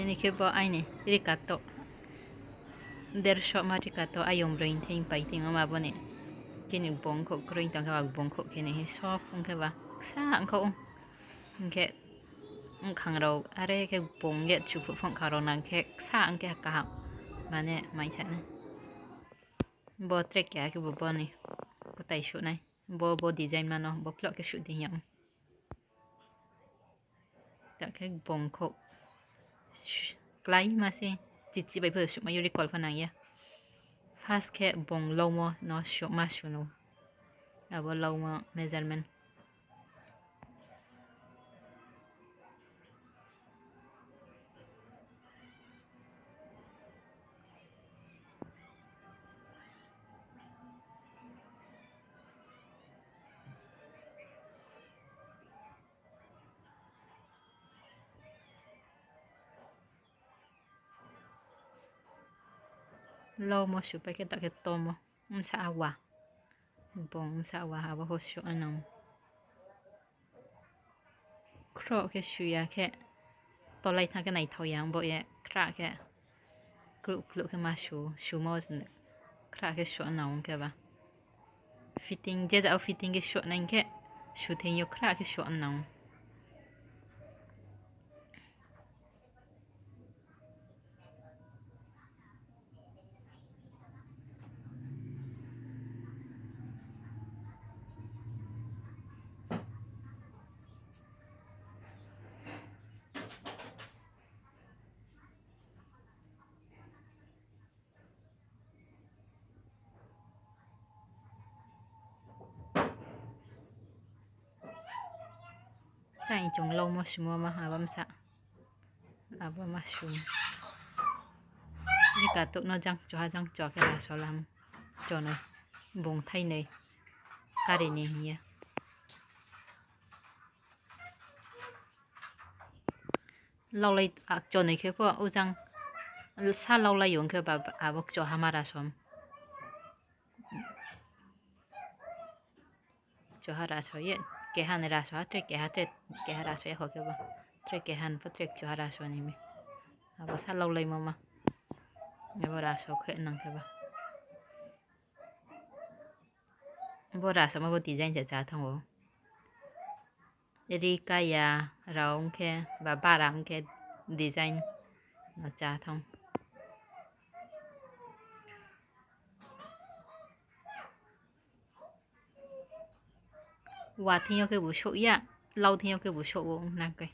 ini ke bo ai ni ricato der shop ma ricato ayom brain thing pai thing ma bo ni kini bong ko green tang ka bong ko kini soft ang ka ba sa ang ko ke ang khang ro are ke bong ye chu phu phong ka ro nang ke sa ang ke ka ma ne mai cha ne bo trek ya ke bo ni ko tai shu nai bo design ma no bo plot ke shu ding yang ta ke bong ko klai ma se chi bai phu shu ma yuri kol phanang ya fast ke bong lo mo no shu ma shu no abo lo mo measurement lo mo shu pa ke ta ke to mo sa awa bong sa awa ha bo ho shu anang kro ke shu ya ke to lai tha ke nai thau yang bo ye kra ke klu ke ma shu mo kra ke shu anang ke ba fitting je za fitting ke shu nang ke shu thing yo kra ke shu anang tai chung lo mo shu mo ma ha bam sa abo ma shu ni ka to no jang cho ke la so lam cho này bông thay này cà rì này nhỉ lâu lại cho này cái bộ ô jang sa lâu lại dùng cái bà bốc cho hamara som cho hara so ye cái han ra so tre cái hara so ye ho cái ba tre cái han phát tre cho hara so này mi abo sa lâu lại mà nghe bà ra so cái năng cái ba bo ra so mà bo designจะจ้าทั้งโอรีกายาเราแค่บ้ารังแค่ดีไซน์นะจ้าทั้งว่าที่เราเคยบุชยะเราที่เราเคยบุชวงนักเลย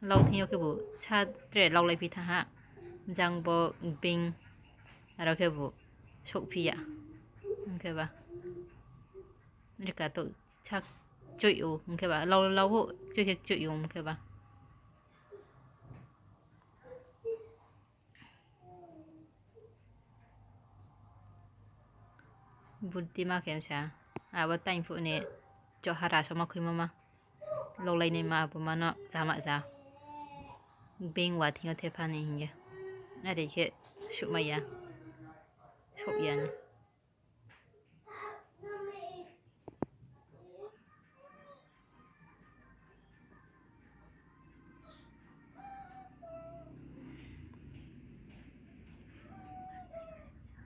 เราที่เราเคยบุชาเตะเราเลยพิธาจังบบิงเราเคยบุชกพี่อะโอเคปะนี่ก็ตัวชักจุยอยู่โอเคปะเราจุยอยู่โอเคปะบุตรที่มาเข้มช้าว่าแต่งพวกนี้จะหาราชมาคุยมาเราเลยนี่มาประมาณเนาะจ้ามาจ้าเบ่งว่าที่เราเทพานี่เงี้ยอะไรแค่ชุบมายาชุบยัน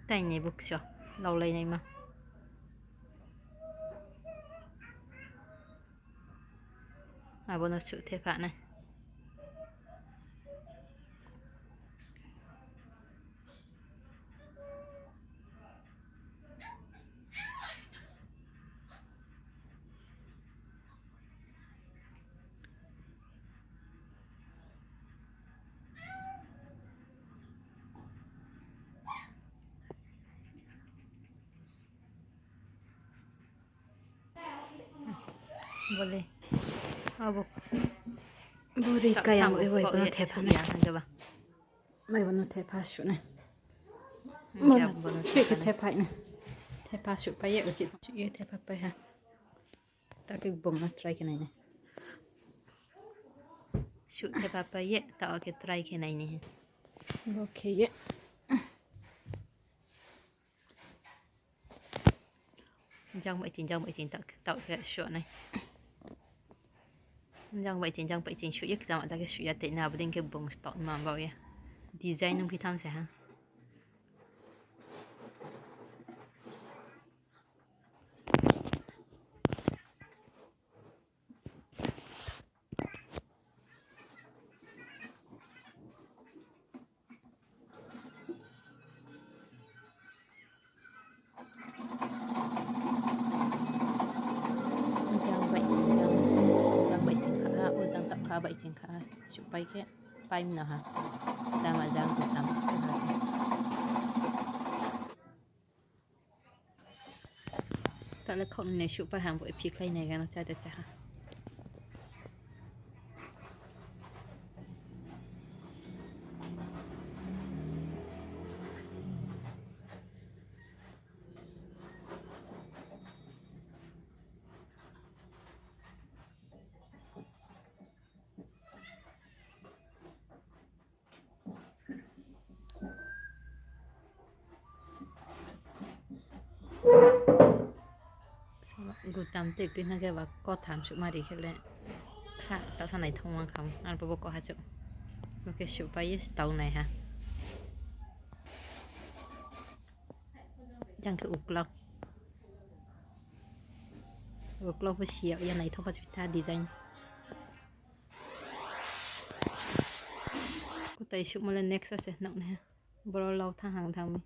แต่งในบุกชัวเราเลยนี่มาบนชุดเทพะนะboleh abo buri kaya mo ibo no tepa na hanga ba mai bono tepa shu na mo bono tepa na tepa shu pa ye uchi ye tepa pa ha ta ke bom na try ke nai ne shu tepa pa ye ta ke try ke nai ne okay ye trong mấy chín tạo cái sửa này Jangan baik cing shoot ya kita mak jaga shoot ya tak nak beding ke bong stok mak bau ya. Design nung kita ham sah. Baik cengkak supaya ke pai mana ha dah macam tu tam tak lekau ni supaya ham buat pikai ni kan ada cahกูตามตึกด้วยนะแกว่าก็ถามชุมาดีแค่แหละถ้าตอนสมัยทงวังคำอันปบก็หาจุโอเคชุไปยี่สิบเตาไหนฮะยังคืออุกเราผู้เชี่ยวยังไหนทบทวิธาดีใจกูไต่ชุมาเลย next เสร็จนักนะฮะบรอเราทางทางมี